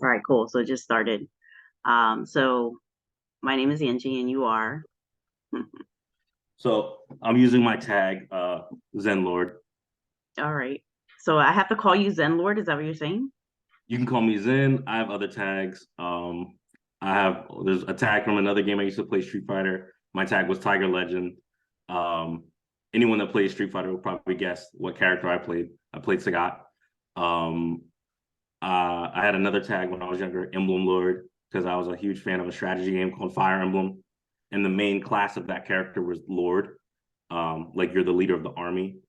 All right, cool. So it just started. So my name is Angie and you are. So I'm using my tag, Zen Lord. All right. So I have to call you Zen Lord. Is that what you're saying? You can call me Zen. I have other tags. There's a tag from another game I used to play, Street Fighter. My tag was Tiger Legend. Um, Anyone that plays Street Fighter will probably guess what character I played. I played Sagat. Um, I had another tag when I was younger, Emblem Lord, because I was a huge fan of a strategy game called Fire Emblem, and the main class of that character was Lord. Like you're the leader of the army.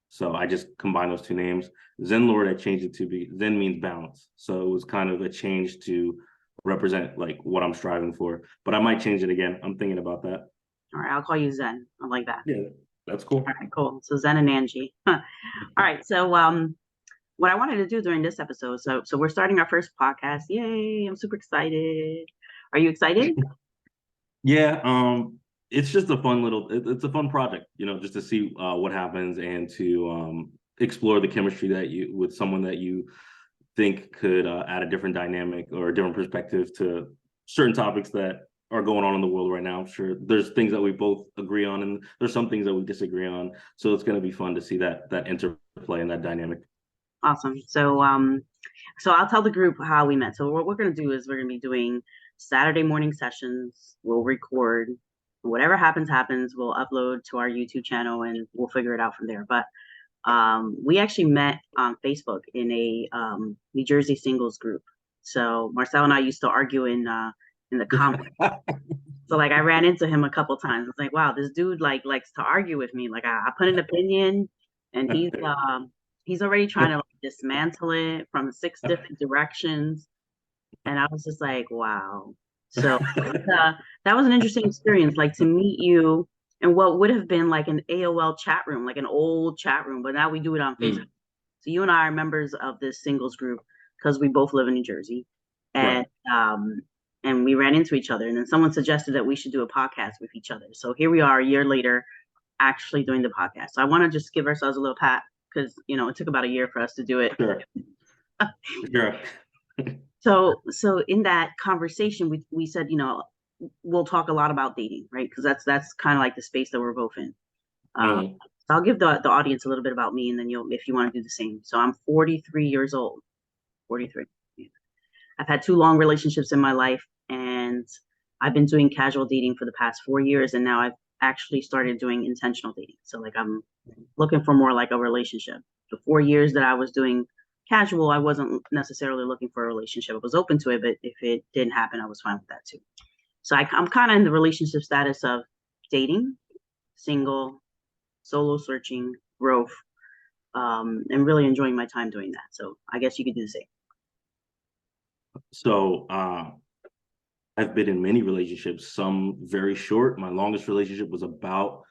So I just combined those two names. Zen Lord, I changed it to be Zen means balance. So it was kind of a change to represent like what I'm striving for. But I might change it again. I'm thinking about that. All right, I'll call you Zen. I like that. Yeah, that's All cool. right, cool. So Zen and Angie. All right. So what I wanted to do during this episode, so we're starting our first podcast. Yay, I'm super excited. Are you excited? Yeah, it's just a fun it's a fun project, just to see what happens and to explore the chemistry that you with someone that you think could add a different dynamic or a different perspective to certain topics that are going on in the world right now. I'm sure there's things that we both agree on, and there's some things that we disagree on. So it's going to be fun to see that interplay and that dynamic. Awesome. So I'll tell the group how we met. So what we're gonna do is we're gonna be doing Saturday morning sessions. We'll record. Whatever happens, happens. We'll upload to our YouTube channel and we'll figure it out from there. But we actually met on Facebook in a New Jersey singles group. So Marcel and I used to argue in the comments. So like I ran into him a couple times. It's like, wow, this dude like likes to argue with me. Like I put an opinion and he's already trying to like, dismantle it from six different directions. And I was just like, wow. So that was an interesting experience, like to meet you in what would have been like an AOL chat room, like an old chat room, but now we do it on Facebook. Mm, So you and I are members of this singles group because we both live in New Jersey, right. and we ran into each other. And then someone suggested that we should do a podcast with each other. So here we are, a year later, actually doing the podcast. So I want to just give ourselves a little pat because it took about a year for us to do it. Sure. Sure. So in that conversation, we said, we'll talk a lot about dating, right? Because that's kind of like the space that we're both in. Mm. So I'll give the audience a little bit about me, and then if you want to do the same. So I'm 43 years old. 43. Yeah. I've had two long relationships in my life, and I've been doing casual dating for the past 4 years, and now I've actually started doing intentional dating. So like I'm looking for more like a relationship. The 4 years that I was doing casual, I wasn't necessarily looking for a relationship. I was open to it, but if it didn't happen, I was fine with that too. So I'm kind of in the relationship status of dating, single, solo searching, growth, and really enjoying my time doing that. So I guess you could do the same. So I've been in many relationships, some very short. My longest relationship was about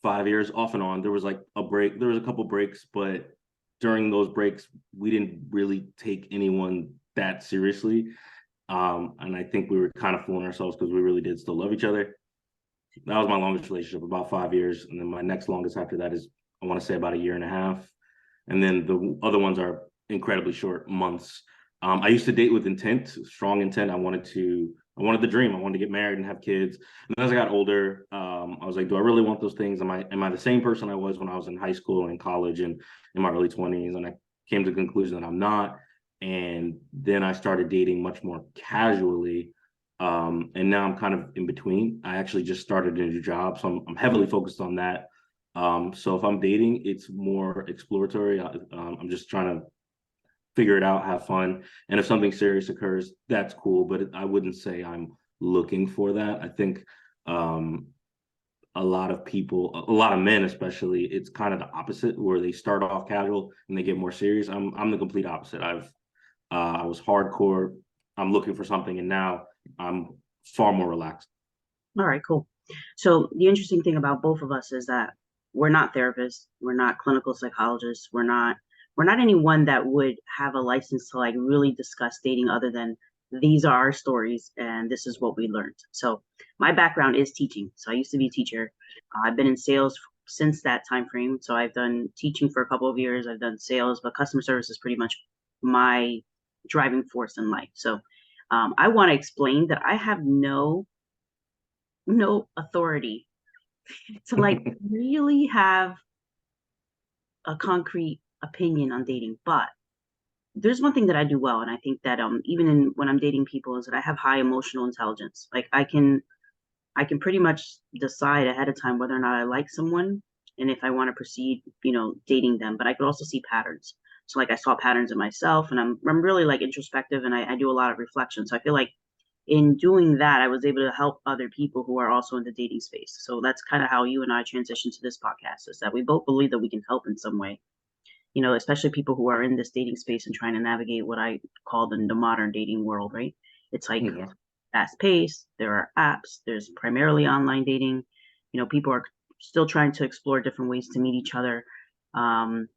5 years off and on. There was like a break, there was a couple breaks, but during those breaks, we didn't really take anyone that seriously. And I think we were kind of fooling ourselves because we really did still love each other. That was my longest relationship, about 5 years. And then my next longest after that is, I want to say, about a year and a half. And then the other ones are incredibly short, months. I used to date with intent, strong intent. I wanted the dream. I wanted to get married and have kids. And as I got older, I was like, do I really want those things? Am I the same person I was when I was in high school and college and in my early 20s? And I came to the conclusion that I'm not. And then I started dating much more casually. And now I'm kind of in between. I actually just started a new job, so I'm heavily focused on that. So if I'm dating, it's more exploratory. I'm just trying to figure it out, have fun. And if something serious occurs, that's cool. But I wouldn't say I'm looking for that. I think um, a lot of people, a lot of men especially, it's kind of the opposite where they start off casual and they get more serious. I'm the complete opposite. I was hardcore. I'm looking for something, and now I'm far more relaxed. All right, cool. So the interesting thing about both of us is that we're not therapists, we're not clinical psychologists, we're not anyone that would have a license to like really discuss dating other than these are our stories and this is what we learned. So my background is teaching. So I used to be a teacher. I've been in sales since that time frame. So I've done teaching for a couple of years. I've done sales, but customer service is pretty much my driving force in life. So I want to explain that I have no authority to like really have a concrete opinion on dating, but there's one thing that I do well, and I think that even in when I'm dating people is that I have high emotional intelligence. Like I can pretty much decide ahead of time whether or not I like someone and if I want to proceed, dating them. But I could also see patterns. So like I saw patterns in myself, and I'm really like introspective, and I do a lot of reflection. So I feel like in doing that, I was able to help other people who are also in the dating space. So that's kind of how you and I transitioned to this podcast, is that we both believe that we can help in some way, especially people who are in this dating space and trying to navigate what I call the modern dating world, right? It's like Yeah. fast paced. There are apps. There's primarily online dating. People are still trying to explore different ways to meet each other. Um,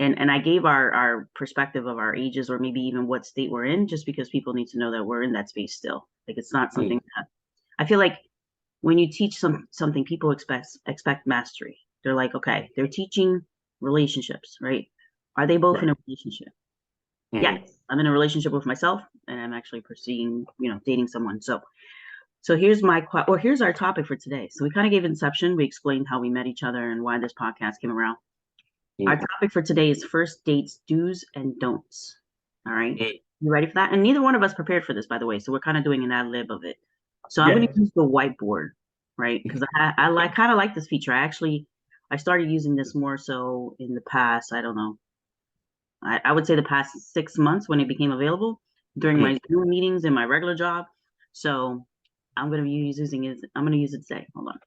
and I gave our perspective of our ages or maybe even what state we're in, just because people need to know that we're in that space still. Like it's not something that I feel like when you teach something, people expect mastery. They're like, okay, they're teaching relationships, right? Are they both Right. in a relationship? Yes, Mhm. I'm in a relationship with myself, and I'm actually pursuing, dating someone. So here's our topic for today. So we kind of gave inception. We explained how we met each other and why this podcast came around. Our Mhm. topic for today is first dates do's and don'ts. All right, Mhm. you ready for that? And neither one of us prepared for this, by the way. So we're kind of doing an ad lib of it. So I'm going Yeah. to use the whiteboard, right? Because I like kind of like this feature. I started using this more so in the past. I don't know. I would say the past 6 months when it became available during my Mhm. Zoom meetings and my regular job. So I'm going to be using it. I'm going to use it today. Hold on.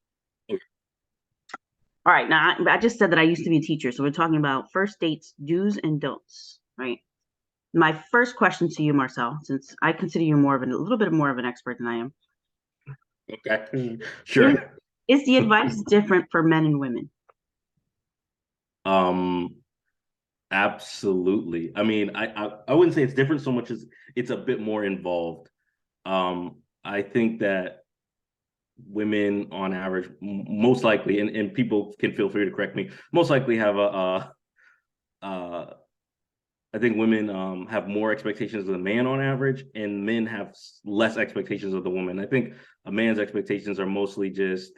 All right. Now I just said that I used to be a teacher. So we're talking about first dates, do's and don'ts, right? My first question to you, Marcel, since I consider you a little bit more of an expert than I am, Okay. is, Sure. is the advice different for men and women? Um, absolutely. I mean, I wouldn't say it's different so much as it's a bit more involved. I think that women on average, most likely, and people can feel free to correct me, most likely have uh I think women have more expectations of the man on average, and men have less expectations of the woman. I think a man's expectations are mostly just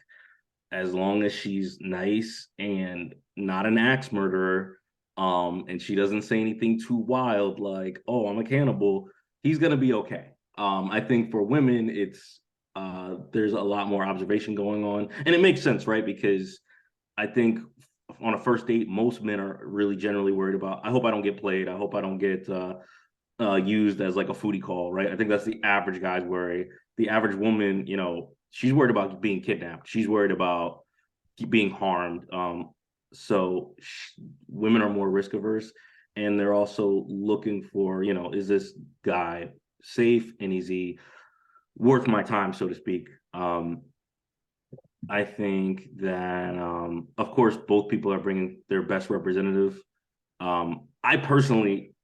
as long as she's nice and not an axe murderer, and she doesn't say anything too wild like, "Oh, I'm a cannibal," he's gonna be okay. I think for women, it's there's a lot more observation going on, and it makes sense, right? Because I think on a first date, most men are really generally worried about, I hope I don't get played. I hope I don't get used as like a foodie call, right? I think that's the average guy's worry. The average woman, she's worried about being kidnapped. She's worried about being harmed. Women are more risk averse, and they're also looking for, is this guy safe and is he worth my time, so to speak? I think that, of course, both people are bringing their best representative. I personally,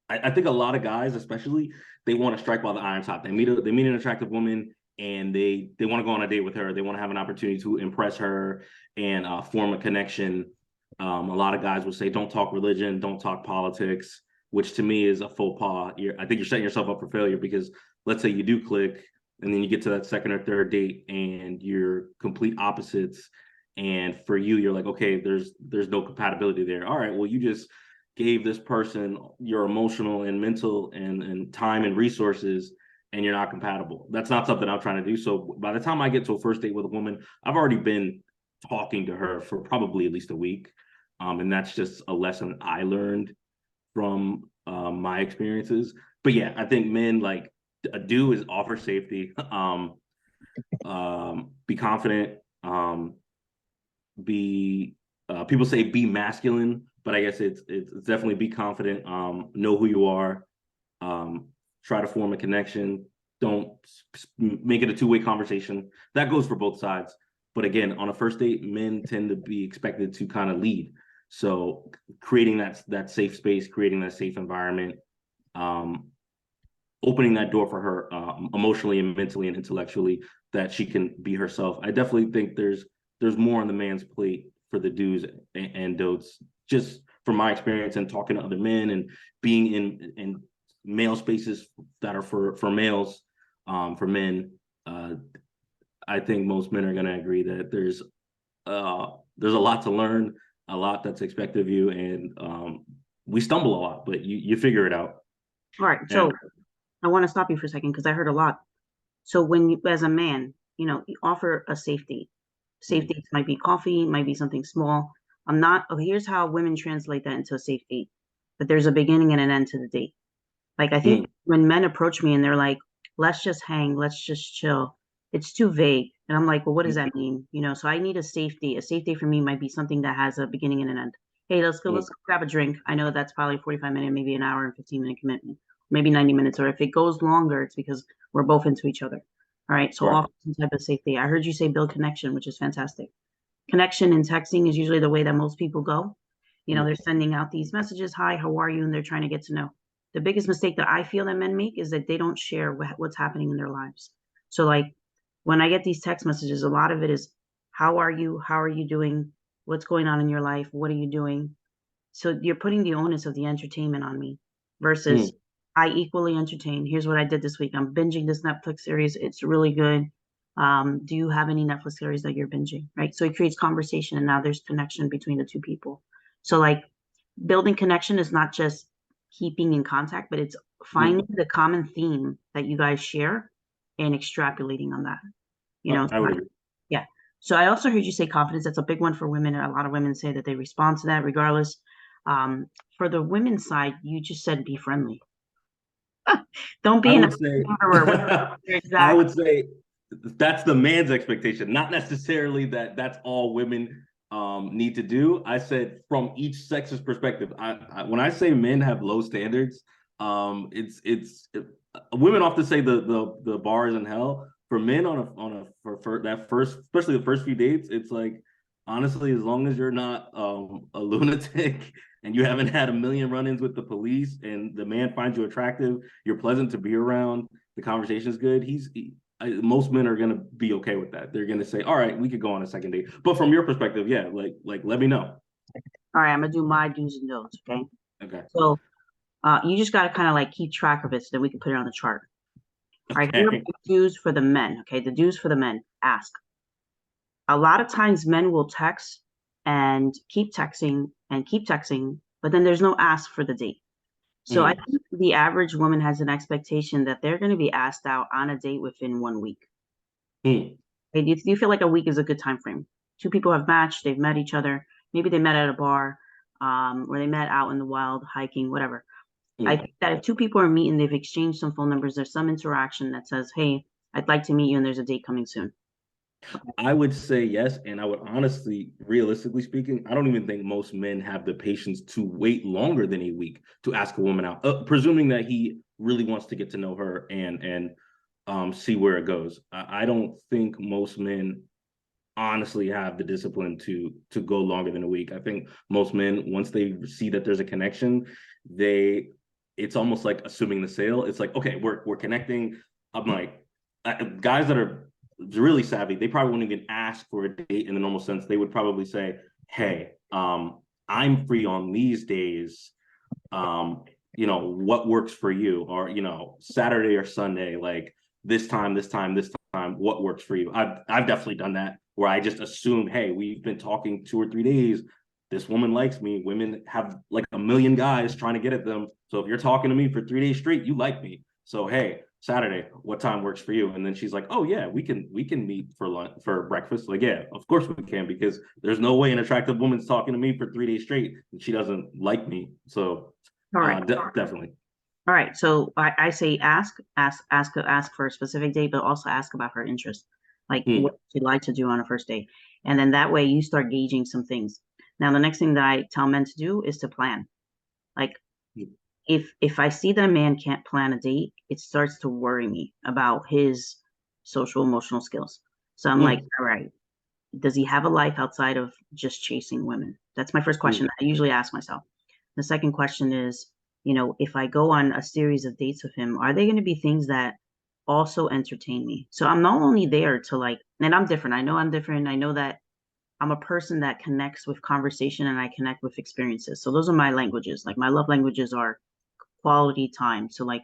I think a lot of guys, especially, they want to strike while the iron's hot. They meet an attractive woman, and they want to go on a date with her. They want to have an opportunity to impress her and form a connection. A lot of guys will say, "Don't talk religion, don't talk politics," which to me is a faux pas. I think you're setting yourself up for failure because let's say you do click, and then you get to that second or third date, and you're complete opposites. And for you, you're like, okay, there's no compatibility there. All right, well, you just gave this person your emotional and mental and time and resources, and you're not compatible. That's not something I'm trying to do. So by the time I get to a first date with a woman, I've already been talking to her for probably at least a week. And that's just a lesson I learned from my experiences. But yeah, I think men, like, a do is offer safety, be confident, be people say be masculine, but I guess it's definitely be confident, know who you are, um, try to form a connection. Don't make it a two-way conversation. That goes for both sides. But again, on a first date, men tend to be expected to kind of lead. So creating that safe space, creating that safe environment, um, opening that door for her emotionally and mentally and intellectually, that she can be herself. I definitely think there's more on the man's plate for the do's and don'ts, just from my experience and talking to other men and being in male spaces that are for males, for men. I think most men are going to agree that there's a lot to learn, a lot that's expected of you, and we stumble a lot, but you figure it out. All right. And So I want to stop you for a second because I heard a lot. So when you, as a man, you offer a safe date. Safe dates might be coffee, might be something small. I'm not, oh, here's how women translate that into a safe date. But there's a beginning and an end to the date. Like I think mm, when men approach me and they're like, let's just hang, let's just chill, it's too vague. And I'm like, well, what does mm, that mean? So I need a safety. A safety for me might be something that has a beginning and an end. Hey, let's mm, go grab a drink. I know that's probably 45 minute, maybe an hour and 15-minute commitment, maybe 90 minutes. Or if it goes longer, it's because we're both into each other. All right. So right. offer some type of safety. I heard you say build connection, which is fantastic. Connection and texting is usually the way that most people go. Mm, They're sending out these messages, hi, how are you? And they're trying to get to know. The biggest mistake that I feel that men make is that they don't share what's happening in their lives. So, like, when I get these text messages, a lot of it is, how are you? How are you doing? What's going on in your life? What are you doing? So you're putting the onus of the entertainment on me versus mm, I equally entertain. Here's what I did this week. I'm binging this Netflix series. It's really good. Do you have any Netflix series that you're binging? Right. So it creates conversation and now there's connection between the two people. So like building connection is not just keeping in contact, but it's mm. finding the common theme that you guys share and extrapolating on that. I would agree. Yeah. So I also heard you say confidence. That's a big one for women. A lot of women say that they respond to that regardless. For the women's side, you just said be friendly. Don't I be an would say, I exact. would say that's the man's expectation, not necessarily that that's all women need to do. I said from each sex's perspective. When I say men have low standards, women often say the bar is in hell. For men for that first, especially the first few dates, it's like honestly, as long as you're not a lunatic and you haven't had a million run-ins with the police and the man finds you attractive, you're pleasant to be around, the conversation is good, most men are gonna be okay with that. They're gonna say, all right, we could go on a second date. But from your perspective, yeah, like let me know. All right, I'm gonna do my do's and don'ts. Okay. Okay. So you just gotta kind of like keep track of it so that we can put it on the chart. All right, here are Okay. the do's for the men. Okay, the do's for the men. Ask. A lot of times men will text and keep texting, but then there's no ask for the date. So I Mm, think the average woman has an expectation that they're going to be asked out on a date within 1 week. mm. Okay, do you feel like a week is a good time frame? Two people have matched, they've met each other, maybe they met at a bar, or they met out in the wild, hiking, whatever. I Mm. think that if two people are meeting, they've exchanged some phone numbers, there's some interaction that says, hey, I'd like to meet you and there's a date coming soon. I would say yes, and I would honestly, realistically speaking, I don't even think most men have the patience to wait longer than a week to ask a woman out, presuming that he really wants to get to know her and see where it goes. I don't think most men honestly have the discipline to go longer than a week. I think most men, once they see that there's a connection, they it's almost like assuming the sale. It's like, okay, we're connecting. I'm like, guys that are really savvy, they probably wouldn't even ask for a date in the normal sense. They would probably say, hey, I'm free on these days. What works for you? Or, Saturday or Sunday, like this time, what works for you? I've definitely done that where I just assumed, hey, we've been talking 2 or 3 days. This woman likes me. Women have like a million guys trying to get at them. So if you're talking to me for 3 days straight, you like me. So hey, Saturday, what time works for you? And then she's like, oh yeah, we can meet for lunch for breakfast. Like, yeah, of course we can, because there's no way an attractive woman's talking to me for 3 days straight and she doesn't like me. So All right. definitely. All right. So I say ask for a specific date, but also ask about her interest, like Hmm. what she'd like to do on a first date. And then that way you start gauging some things. Now, the next thing that I tell men to do is to plan. Like if I see that a man can't plan a date, it starts to worry me about his social emotional skills. So I'm like, Hmm. all right, does he have a life outside of just chasing women? That's my first Hmm. question I usually ask myself. The second question is, if I go on a series of dates with him, are they going to be things that also entertain me? So I'm not only there to like, and I'm different. I know I'm different. I know that I'm a person that connects with conversation and I connect with experiences. So those are my languages. Like my love languages are quality time. So like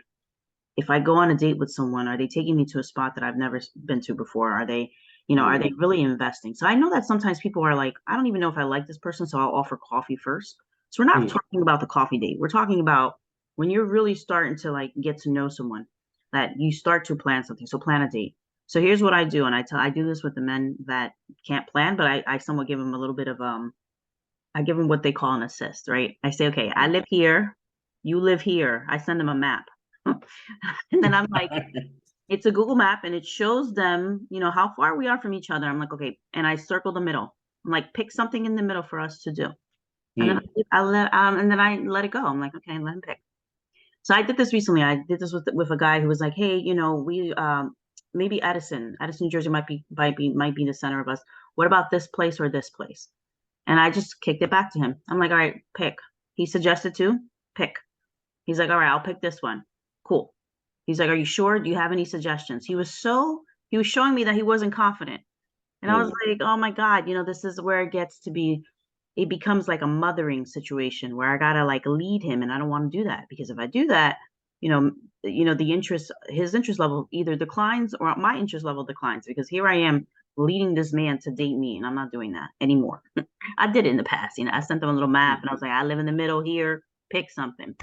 if I go on a date with someone, are they taking me to a spot that I've never been to before? Are they, are Mm, they really investing? So I know that sometimes people are like, I don't even know if I like this person, so I'll offer coffee first. So we're not mm, talking about the coffee date. We're talking about when you're really starting to like get to know someone, that you start to plan something. So plan a date. So here's what I do, and I do this with the men that can't plan, but I somewhat give them a little bit of I give them what they call an assist, right? I say, okay, I mm. live here, you live here. I send them a map. And then I'm like, it's a Google map and it shows them, how far we are from each other. I'm like, okay, and I circle the middle. I'm like, pick something in the middle for us to do. And then Mm, I let it go. I'm like, okay, let him pick. So I did this recently. I did this with a guy who was like, hey, we maybe Edison, New Jersey might be the center of us. What about this place or this place? And I just kicked it back to him. I'm like, all right, pick. He suggested two, pick. He's like, all right, I'll pick this one. Cool. He's like, are you sure? Do you have any suggestions? He was showing me that he wasn't confident. And I was mm. like, oh my God, this is where it becomes like a mothering situation where I gotta like lead him. And I don't want to do that because if I do that, you know, his interest level either declines or my interest level declines because here I am leading this man to date me and I'm not doing that anymore. I did it in the past. I sent them a little map and I was like, I live in the middle here, pick something.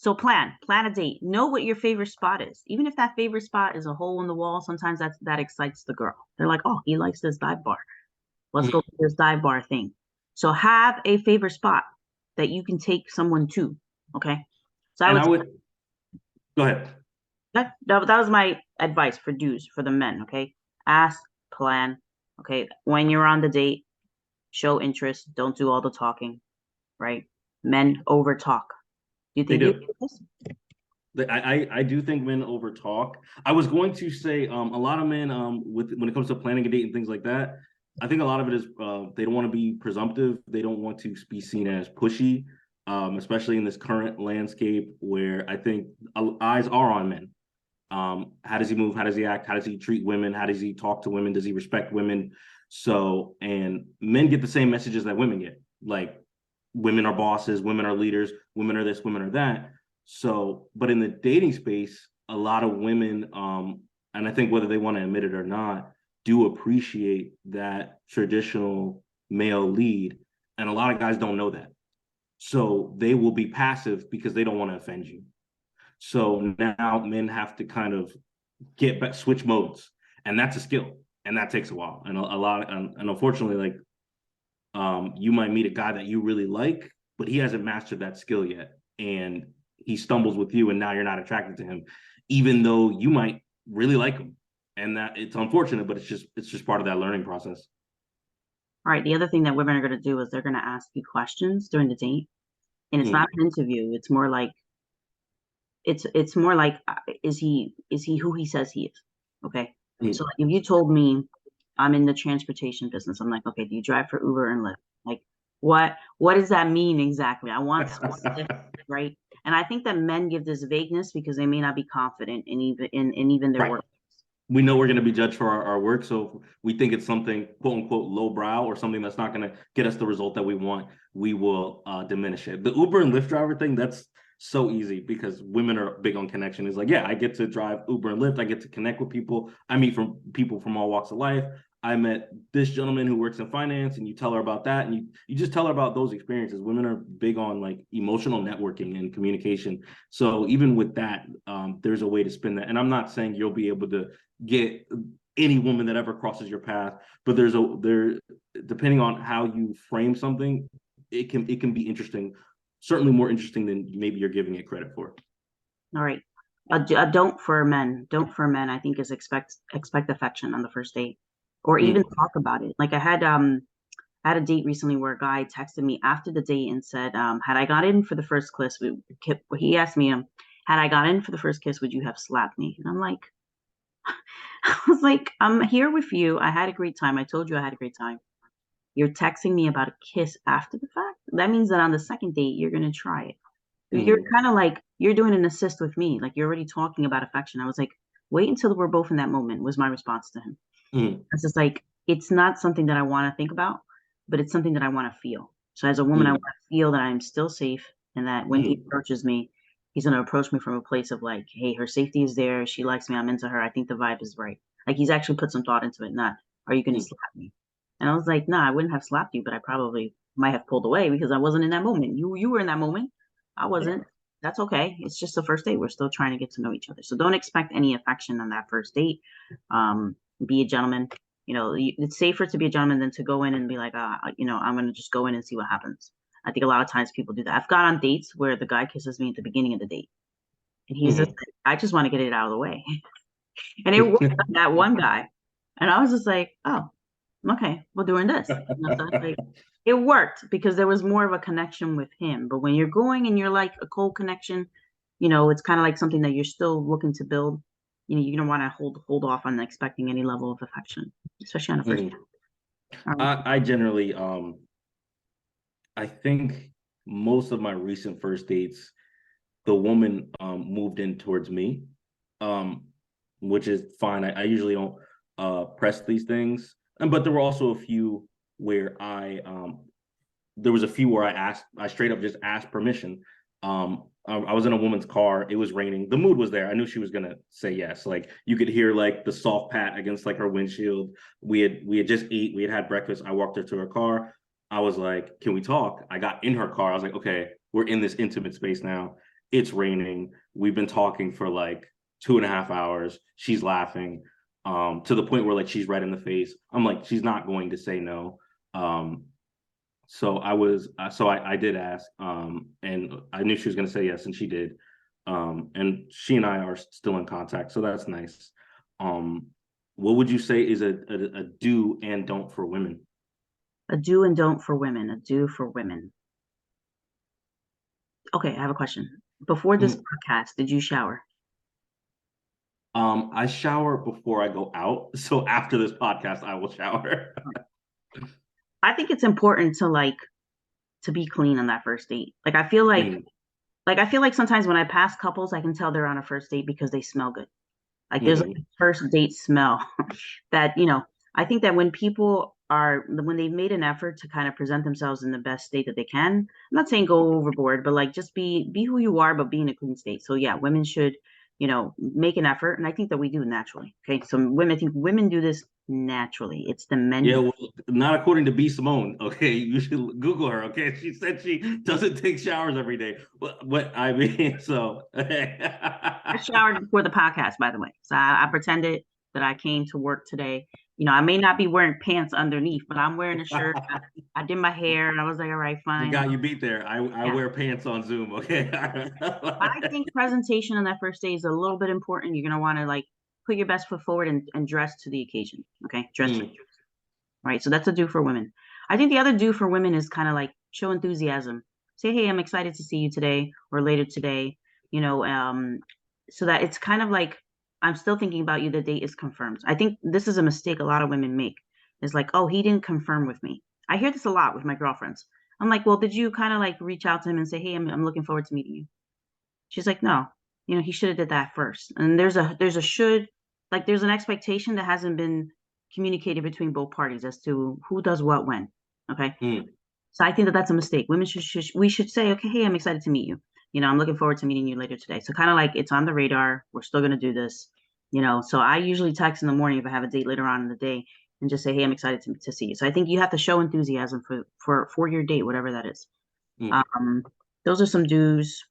So plan a date. Know what your favorite spot is. Even if that favorite spot is a hole in the wall, sometimes that excites the girl. They're like, oh, he likes this dive bar. Let's go to this dive bar thing. So have a favorite spot that you can take someone to. Okay. So I And would I would go ahead. that was my advice for dudes, for the men. Okay. Ask, plan. Okay. When you're on the date, show interest. Don't do all the talking. Right. Men over talk. Do you They think you do. do this? I do think men over talk. I was going to say a lot of men with when it comes to planning a date and things like that. I think a lot of it is they don't want to be presumptive. They don't want to be seen as pushy, especially in this current landscape where I think eyes are on men. How does he move? How does he act? How does he treat women? How does he talk to women? Does he respect women? So, and men get the same messages that women get. Like women are bosses, women are leaders, women are this, women are that. So, but in the dating space, a lot of women, and I think whether they want to admit it or not, do appreciate that traditional male lead. And a lot of guys don't know that. So they will be passive because they don't want to offend you. So now men have to kind of get back, switch modes, and that's a skill, and that takes a while, and a lot, and unfortunately, like you might meet a guy that you really like, but he hasn't mastered that skill yet, and he stumbles with you, and now you're not attracted to him, even though you might really like him, and that it's unfortunate, but it's just part of that learning process. All right. The other thing that women are going to do is they're going to ask you questions during the date, and it's not Mm, an interview. It's more like is he who he says he is? Okay. So mm. like, if you told me I'm in the transportation business, I'm like, okay, do you drive for Uber and Lyft? Like, what does that mean exactly? I want specific, right? And I think that men give this vagueness because they may not be confident in even their Right. work. We know we're going to be judged for our work. So if we think it's something quote unquote lowbrow or something that's not going to get us the result that we want, we will diminish it. The Uber and Lyft driver thing, that's so easy because women are big on connection. It's like, yeah, I get to drive Uber and Lyft. I get to connect with people. I meet from people from all walks of life. I met this gentleman who works in finance, and you tell her about that, and you just tell her about those experiences. Women are big on like emotional networking and communication. So even with that, there's a way to spin that. And I'm not saying you'll be able to get any woman that ever crosses your path, but there depending on how you frame something, it can be interesting, certainly more interesting than maybe you're giving it credit for. All right. A don't for men. Don't for men, I think, is expect affection on the first date, or even Mm, talk about it. Like I had a date recently where a guy texted me after the date and said, had I got in for the first kiss, he asked me, had I got in for the first kiss, would you have slapped me? And I'm like, I was like, I'm here with you. I had a great time. I told you I had a great time. You're texting me about a kiss after the fact. That means that on the second date, you're gonna try it. You're mm, kind of like you're doing an assist with me. Like you're already talking about affection. I was like, wait until we're both in that moment, was my response to him. mm, It's just like it's not something that I want to think about, but it's something that I want to feel. So as a woman, I want mm, to feel that I'm still safe and that when he mm. approaches me, he's gonna approach me from a place of like, hey, her safety is there, she likes me, I'm into her, I think the vibe is right. Like he's actually put some thought into it, not, are you gonna Mm. slap me? And I was like, nah, I wouldn't have slapped you, but I probably might have pulled away because I wasn't in that moment. You were in that moment. I wasn't. That's okay. It's just the first date. We're still trying to get to know each other. So don't expect any affection on that first date. Be a gentleman. It's safer to be a gentleman than to go in and be like, I'm gonna just go in and see what happens. I think a lot of times people do that. I've gone on dates where the guy kisses me at the beginning of the date, and he's just Mhm. like, I just want to get it out of the way. And it worked on that one guy. And I was just like, oh, okay, we're doing this. So it's like it worked because there was more of a connection with him. But when you're going and you're like a cold connection, it's kind of like something that you're still looking to build. You don't want to hold off on expecting any level of affection, especially on a first. Mhm. Um, I generally I think most of my recent first dates, the woman moved in towards me, um, which is fine. I usually don't press these things, but there were also a few where there was a few where I straight up just asked permission. I was in a woman's car. It was raining. The mood was there. I knew she was gonna say yes. Like you could hear like the soft pat against like her windshield. We had just ate. We had breakfast. I walked her to her car. I was like, "Can we talk?" I got in her car. I was like, "Okay, we're in this intimate space now. It's raining. We've been talking for like 2.5 hours. She's laughing, to the point where like she's red in the face. I'm like, she's not going to say no. Um, so I did ask, and I knew she was going to say yes, and she did. And she and I are still in contact, so that's nice. Um, what would you say is a do and don't for women? a do and don't for women. A do for women. Okay, I have a question. Before this Mm. podcast, did you shower? I shower before I go out, so after this podcast, I will shower. I think it's important to be clean on that first date. Mm, I feel like sometimes when I pass couples, I can tell they're on a first date because they smell good. Like there's like mhm, a first date smell that, I think that when they've made an effort to kind of present themselves in the best state that they can, I'm not saying go overboard, but like just be who you are, but be in a clean state. So yeah, women should, make an effort. And I think that we do naturally. Okay. So I think women do this naturally. It's the men Yeah, who well, not according to B. Simone. Okay, you should Google her. Okay, she said she doesn't take showers every day. But I mean, so I showered before the podcast, by the way. So I pretended that I came to work today. I may not be wearing pants underneath, but I'm wearing a shirt. I did my hair, and I was like, all right, you fine. got you beat there. I Yeah. wear pants on Zoom. Okay. But I think presentation on that first day is a little bit important. You're gonna want to like put your best foot forward and dress to the occasion. Okay, dress to Mm, right. So that's a do for women. I think the other do for women is kind of like show enthusiasm. Say, hey, I'm excited to see you today or later today. You know, um, so that it's kind of like I'm still thinking about you. The date is confirmed. I think this is a mistake a lot of women make. Is like, oh, he didn't confirm with me. I hear this a lot with my girlfriends. I'm like, well, did you kind of like reach out to him and say, hey, I'm looking forward to meeting you? She's like, no, he should have did that first. And there's a should, like there's an expectation that hasn't been communicated between both parties as to who does what when. Okay. mm, So I think that that's a mistake. Women we should say, okay, hey, I'm excited to meet you. I'm looking forward to meeting you later today. So kind of like it's on the radar. We're still gonna do this. So I usually text in the morning if I have a date later on in the day and just say, hey, I'm excited to see you. So I think you have to show enthusiasm for your date, whatever that is. mm. Um, those are some do's.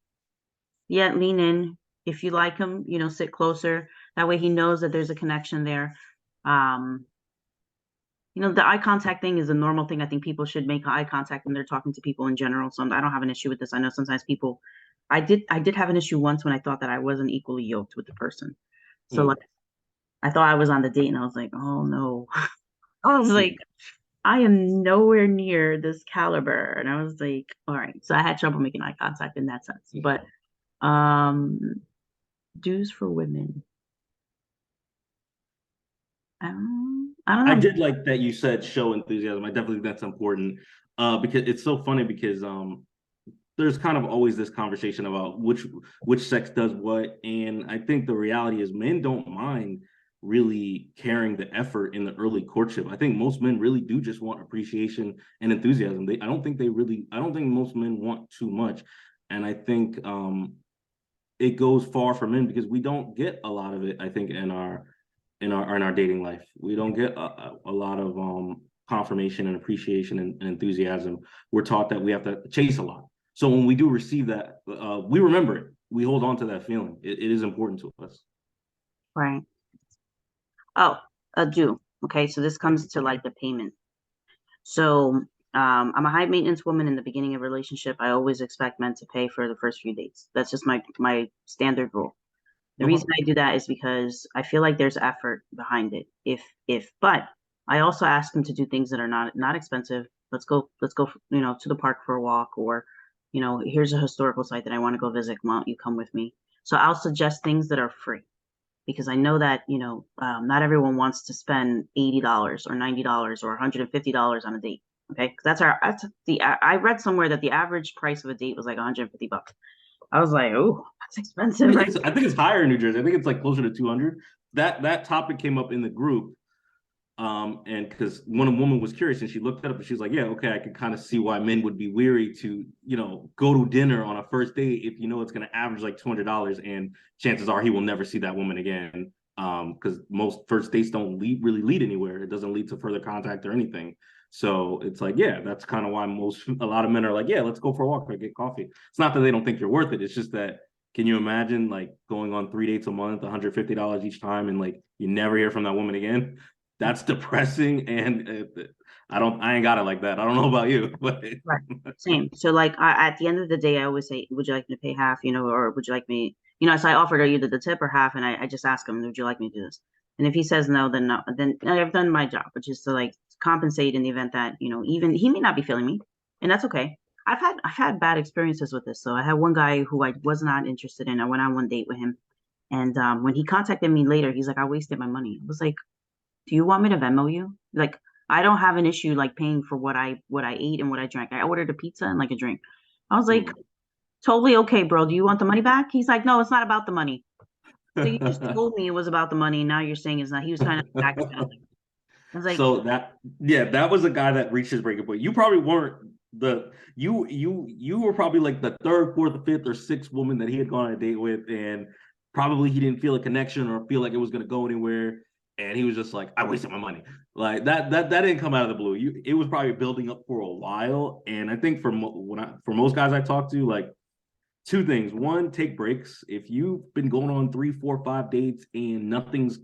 Yeah, lean in. If you like him, sit closer. That way he knows that there's a connection there. Um, the eye contact thing is a normal thing. I think people should make eye contact when they're talking to people in general. So I don't have an issue with this. I know sometimes people, I did have an issue once when I thought that I wasn't equally yoked with the person. So like Mm, I thought I was on the date and I was like, oh no. I was like, mm, I am nowhere near this caliber. And I was like, all right. So I had trouble making eye contact in that sense. But um dues for women. I don't I know. did like that you said show enthusiasm. I definitely think that's important. Because it's so funny because there's kind of always this conversation about which sex does what, and I think the reality is men don't mind really carrying the effort in the early courtship. I think most men really do just want appreciation and enthusiasm. I don't think most men want too much, and I think it goes far for men because we don't get a lot of it, I think, in our dating life. We don't get a lot of confirmation and appreciation and enthusiasm. We're taught that we have to chase a lot. So when we do receive that, we remember it. We hold on to that feeling. It is important to us. Right. Oh, a due. Okay, so this comes to like the payment. So I'm a high maintenance woman in the beginning of a relationship. I always expect men to pay for the first few dates. That's just my standard rule. The Okay. reason I do that is because I feel like there's effort behind it. But I also ask them to do things that are not expensive. Let's go, to the park for a walk, or, here's a historical site that I want to go visit. Why don't you come with me? So I'll suggest things that are free because I know that, not everyone wants to spend $80 or $90 or $150 on a date. Okay, 'cause I read somewhere that the average price of a date was like $150. I was like, oh, that's expensive, right? I think it's higher in New Jersey. I think it's like closer to 200. That topic came up in the group. And because one woman was curious and she looked it up and she was like, yeah, okay, I can kind of see why men would be weary to, go to dinner on a first date if it's going to average like $200 and chances are he will never see that woman again. Because most first dates don't really lead anywhere. It doesn't lead to further contact or anything. So it's like, yeah, that's kind of why a lot of men are like, yeah, let's go for a walk or get coffee. It's not that they don't think you're worth it. It's just that, can you imagine like going on 3 dates a month, $150 each time, and like you never hear from that woman again? That's depressing, and I ain't got it like that. I don't know about you, but Right. Same. So like at the end of the day, I always say, would you like me to pay half, or would you like me, so I offered her either the tip or half, and I just ask him, would you like me to do this? And if he says no, then no. Then I've done my job, which is to like compensate in the event that, even he may not be feeling me, and that's okay. I've had bad experiences with this. So I had one guy who I was not interested in. I went on one date with him, and when he contacted me later, he's like, I wasted my money. I was like, do you want me to Venmo you? Like, I don't have an issue like paying for what I ate and what I drank. I ordered a pizza and like a drink. I was like, totally okay, bro. Do you want the money back? He's like, no, it's not about the money. So you just told me it was about the money. And now you're saying it's not. He was kind of backpedaling. I was like, so that was a guy that reached his breaking point. You probably weren't you were probably like the third, fourth, fifth, or sixth woman that he had gone on a date with, and probably he didn't feel a connection or feel like it was going to go anywhere, and he was just like, I wasted my money. Like that didn't come out of the blue. It was probably building up for a while, and I think for most guys I talk to, like, two things. One, take breaks. If you've been going on 3, 4, 5 dates and nothing's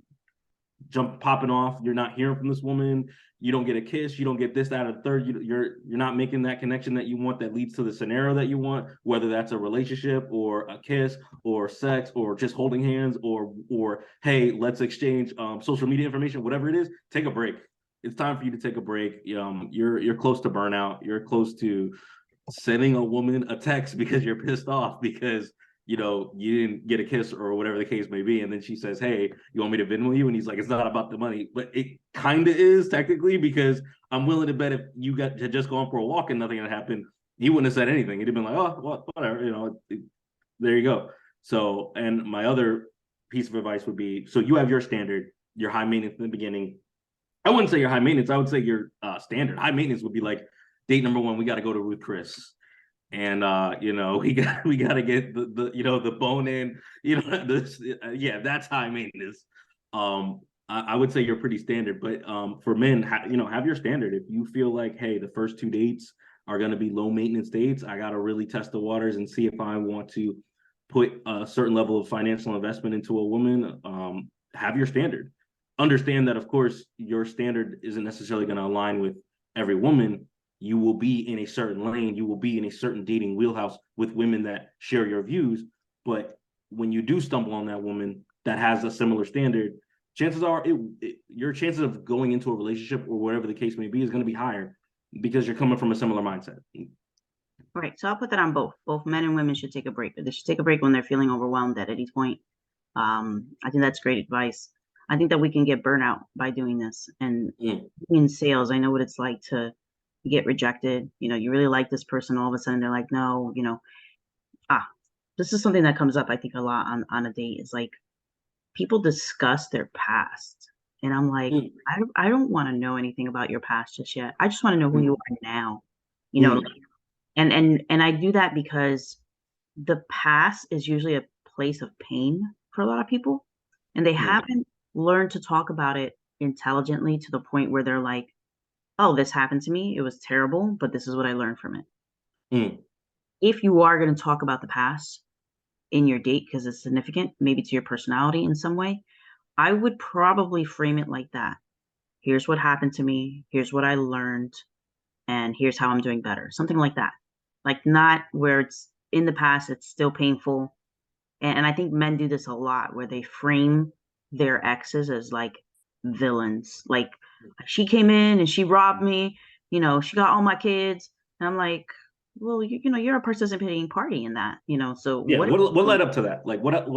popping off, you're not hearing from this woman, you don't get a kiss, you don't get this, that, or the third, you're not making that connection that you want, that leads to the scenario that you want, whether that's a relationship or a kiss or sex or just holding hands or hey, let's exchange social media information, whatever it is. Take a break. It's time for you to take a break. You're close to burnout. You're close to sending a woman a text because you're pissed off because you didn't get a kiss or whatever the case may be. And then she says, hey, you want me to Venmo you? And he's like, it's not about the money. But it kind of is technically, because I'm willing to bet if you got to just gone for a walk and nothing had happened, he wouldn't have said anything. He'd have been like, oh, well, whatever, there you go. So, and my other piece of advice would be, so you have your standard, your high maintenance in the beginning. I wouldn't say your high maintenance. I would say your standard. High maintenance would be like, date number one, we got to go to Ruth Chris. And we got to get the bone in, this, yeah, that's high maintenance. I would say you're pretty standard, but for men, have your standard. If you feel like, hey, the first 2 dates are going to be low maintenance dates, I got to really test the waters and see if I want to put a certain level of financial investment into a woman. Have your standard. Understand that, of course, your standard isn't necessarily going to align with every woman. You will be in a certain lane, you will be in a certain dating wheelhouse with women that share your views. But when you do stumble on that woman that has a similar standard, chances are your chances of going into a relationship or whatever the case may be is going to be higher because you're coming from a similar mindset. right. So I'll put that on both. Both men and women should take a break. They should take a break when they're feeling overwhelmed at any point. I think that's great advice. I think that we can get burnout by doing this. And in sales, I know what it's like to get rejected. You really like this person, all of a sudden they're like, no, this is something that comes up, I think, a lot on a date. Is like people discuss their past. And I'm like, Mm. I don't want to know anything about your past just yet. I just want to know who you are now. Mm. And I do that because the past is usually a place of pain for a lot of people, and they Mm, haven't learned to talk about it intelligently to the point where they're like, oh, this happened to me. It was terrible, but this is what I learned from it. mm, If you are going to talk about the past in your date because it's significant, maybe to your personality in some way, I would probably frame it like that. Here's what happened to me. Here's what I learned. And here's how I'm doing better. Something like that. Like, not where it's in the past, it's still painful. And I think men do this a lot where they frame their exes as like villains. Like, she came in and she robbed me, she got all my kids. And I'm like, well, you're a participating party in that, so yeah, what? what led up to that? Like what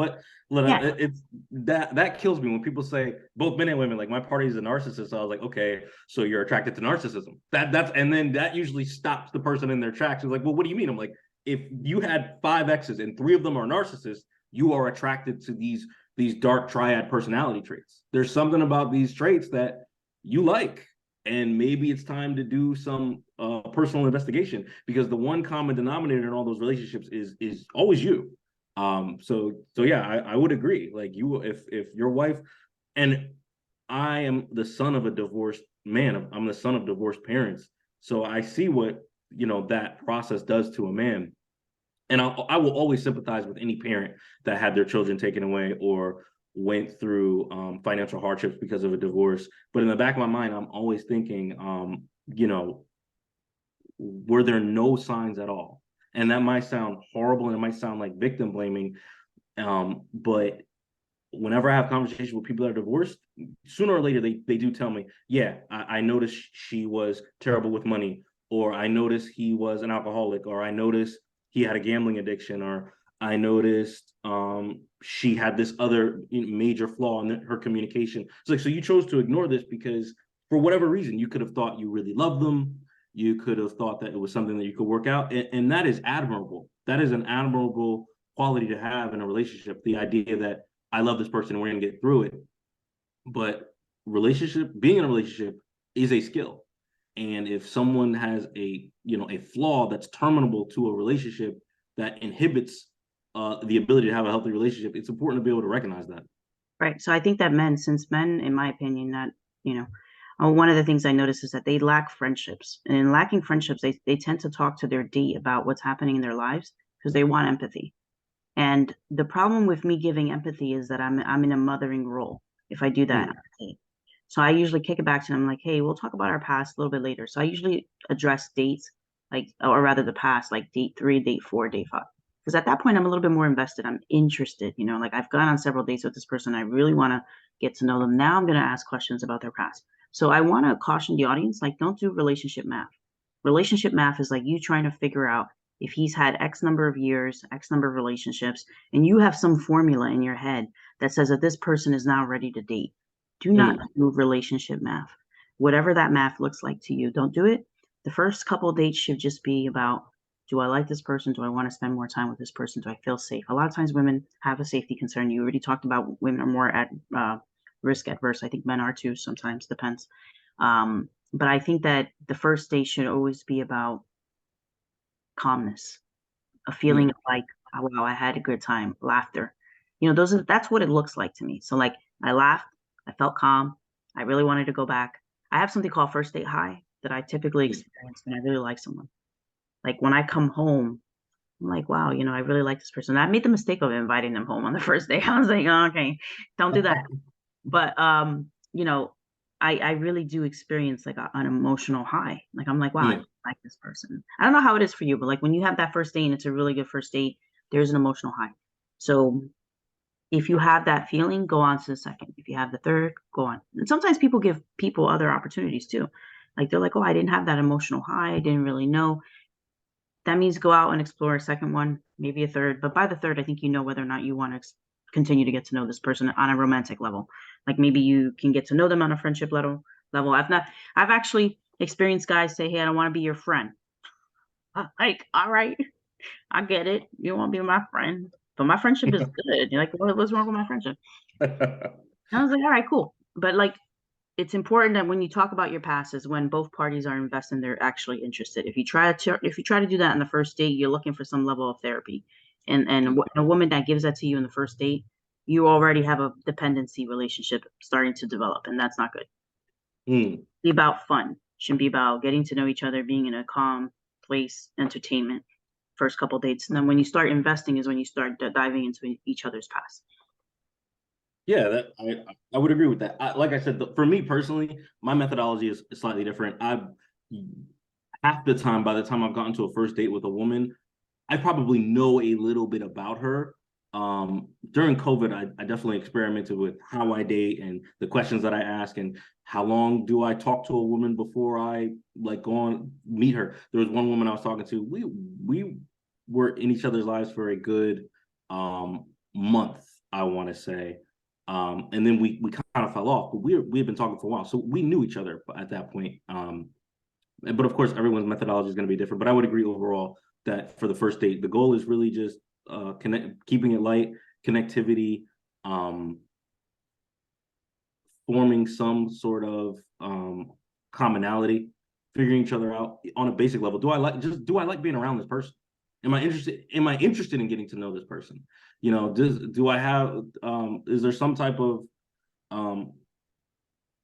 led up? Yeah, It's that kills me when people say, both men and women, like, my party's a narcissist. So I was like, okay, so you're attracted to narcissism. That's and then that usually stops the person in their tracks. It's like, well, what do you mean? I'm like, if you had 5 exes and 3 of them are narcissists, you are attracted to these dark triad personality traits. There's something about these traits that you like, and maybe it's time to do some personal investigation, because the one common denominator in all those relationships is always you. So yeah, I would agree. Like, you, if your wife, and I am the son of a divorced man. I'm the son of divorced parents, so I see what that process does to a man. And I will always sympathize with any parent that had their children taken away or went through financial hardships because of a divorce. But in the back of my mind, I'm always thinking, were there no signs at all? And that might sound horrible and it might sound like victim blaming. But whenever I have conversations with people that are divorced, sooner or later they do tell me, yeah, I noticed she was terrible with money, or I noticed he was an alcoholic, or I noticed he had a gambling addiction, or I noticed she had this other major flaw in her communication. It's like, so you chose to ignore this because for whatever reason, you could have thought you really loved them. You could have thought that it was something that you could work out. And that is admirable. That is an admirable quality to have in a relationship. The idea that I love this person and we're going to get through it. But being in a relationship is a skill. And if someone has a flaw that's terminable to a relationship that inhibits the ability to have a healthy relationship, it's important to be able to recognize that. right. So I think that since men, in my opinion, that, one of the things I notice is that they lack friendships. And in lacking friendships, they tend to talk to their date about what's happening in their lives because they want empathy. And the problem with me giving empathy is that I'm in a mothering role if I do that. Mm, So I usually kick it back to them like, hey, we'll talk about our past a little bit later. So I usually address dates, like, or rather the past, like date 3, date 4, date 5. Because at that point I'm a little bit more invested. I'm interested, like I've gone on several dates with this person. I really want to get to know them. Now I'm going to ask questions about their past. So I want to caution the audience, like, don't do relationship math. Relationship math is like you trying to figure out if he's had X number of years, X number of relationships, and you have some formula in your head that says that this person is now ready to date. Do not mm, do relationship math. Whatever that math looks like to you, don't do it. The first couple of dates should just be about, do I like this person? Do I want to spend more time with this person? Do I feel safe? A lot of times women have a safety concern. You already talked about women are more at risk adverse. I think men are too, sometimes, depends. But I think that the first date should always be about calmness, a feeling mm. of like, oh, wow, I had a good time, laughter. That's what it looks like to me. So like I laughed, I felt calm, I really wanted to go back. I have something called first date high that I typically experience when I really like someone. Like when I come home, I'm like, wow, I really like this person. I made the mistake of inviting them home on the first day. I was like, oh, okay, don't do that. But I really do experience like an emotional high. Like I'm like, wow, I Mm. like this person. I don't know how it is for you, but like when you have that first date and it's a really good first date, there's an emotional high. So if you have that feeling, go on to the second. If you have the third, go on. And sometimes people give people other opportunities too. Like they're like, oh, I didn't have that emotional high. I didn't really know. That means go out and explore a second one, maybe a third. But by the third, I think you know whether or not you want to continue to get to know this person on a romantic level. Like maybe you can get to know them on a friendship level. I've actually experienced guys say, hey, I don't want to be your friend. I'm like, all right, I get it. You want to be my friend, but my friendship is good. You're like, what's wrong with my friendship? And I was like, all right, cool. But like, it's important that when you talk about your past is when both parties are invested, they're actually interested. If you try to do that on the first date, you're looking for some level of therapy. And a woman that gives that to you in the first date, you already have a dependency relationship starting to develop, and that's not good. Mm. Be about fun. Shouldn't be about getting to know each other, being in a calm place, entertainment, first couple dates. And then when you start investing is when you start diving into each other's past. Yeah, that I would agree with that. Like I said, for me personally, my methodology is slightly different. I half the time, by the time I've gotten to a first date with a woman, I probably know a little bit about her. During COVID, I definitely experimented with how I date and the questions that I ask and how long do I talk to a woman before I like go on meet her. There was one woman I was talking to. We were in each other's lives for a good month, I want to say. And then we kind of fell off, but we had been talking for a while, so we knew each other at that point. But of course, everyone's methodology is going to be different. But I would agree overall that for the first date, the goal is really just keeping it light, connectivity, forming some sort of commonality, figuring each other out on a basic level. Do I like being around this person? Am I interested in getting to know this person? You know, do I have is there some type of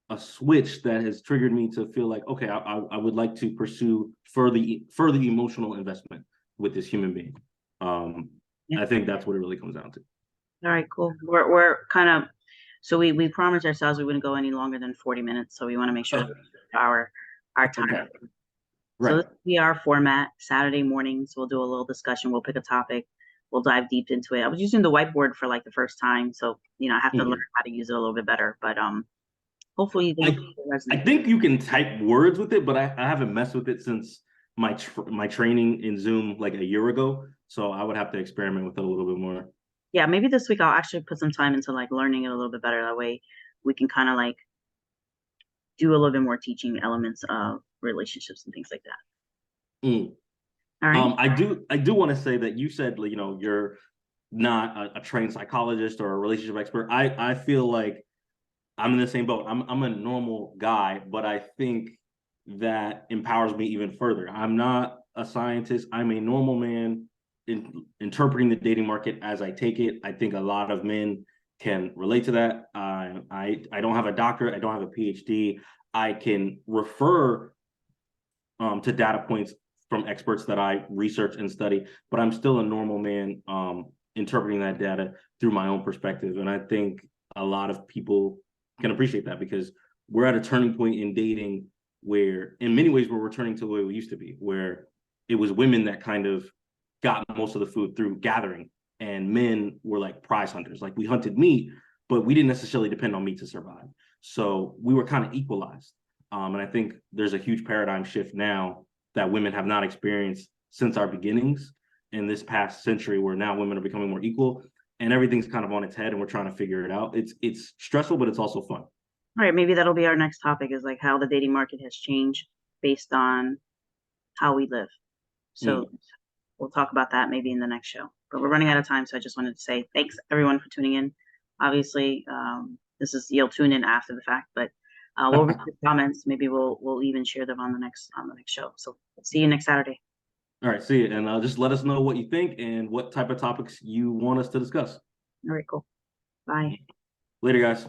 a switch that has triggered me to feel like, okay, I would like to pursue further emotional investment with this human being. Yeah. I think that's what it really comes down to. All right, cool. We're kind of, so we promised ourselves we wouldn't go any longer than 40 minutes. So we want to make sure that our time. Okay. So Right. this will be our format. Saturday mornings, we'll do a little discussion. We'll pick a topic. We'll dive deep into it. I was using the whiteboard for like the first time, so I have to learn Mhm. how to use it a little bit better. But hopefully I it'll I resonate. think you can type words with it, but I haven't messed with it since my training in Zoom like a year ago. So I would have to experiment with it a little bit more. Yeah, maybe this week I'll actually put some time into like learning it a little bit better. That way we can kind of like do a little bit more teaching elements of relationships and things like that. Mm. All right. I do want to say that you said, you're not a trained psychologist or a relationship expert. I feel like I'm in the same boat. I'm a normal guy, but I think that empowers me even further. I'm not a scientist. I'm a normal man interpreting the dating market as I take it. I think a lot of men can relate to that. I don't have a doctorate. I don't have a PhD. I can refer to data points from experts that I research and study, but I'm still a normal man interpreting that data through my own perspective. And I think a lot of people can appreciate that because we're at a turning point in dating where, in many ways, we're returning to the way we used to be, where it was women that kind of got most of the food through gathering, and men were like prize hunters. Like we hunted meat, but we didn't necessarily depend on meat to survive. So we were kind of equalized. And I think there's a huge paradigm shift now that women have not experienced since our beginnings in this past century, where now women are becoming more equal and everything's kind of on its head and we're trying to figure it out. It's stressful, but it's also fun. All right, maybe that'll be our next topic is like how the dating market has changed based on how we live. So Mm. we'll talk about that maybe in the next show. But we're running out of time, so I just wanted to say thanks everyone for tuning in. Obviously, you'll tune in after the fact, but we'll read the comments. Maybe we'll even share them on the next show. So see you next Saturday. All right, see you. And just let us know what you think and what type of topics you want us to discuss. All right, cool. Bye. Later, guys.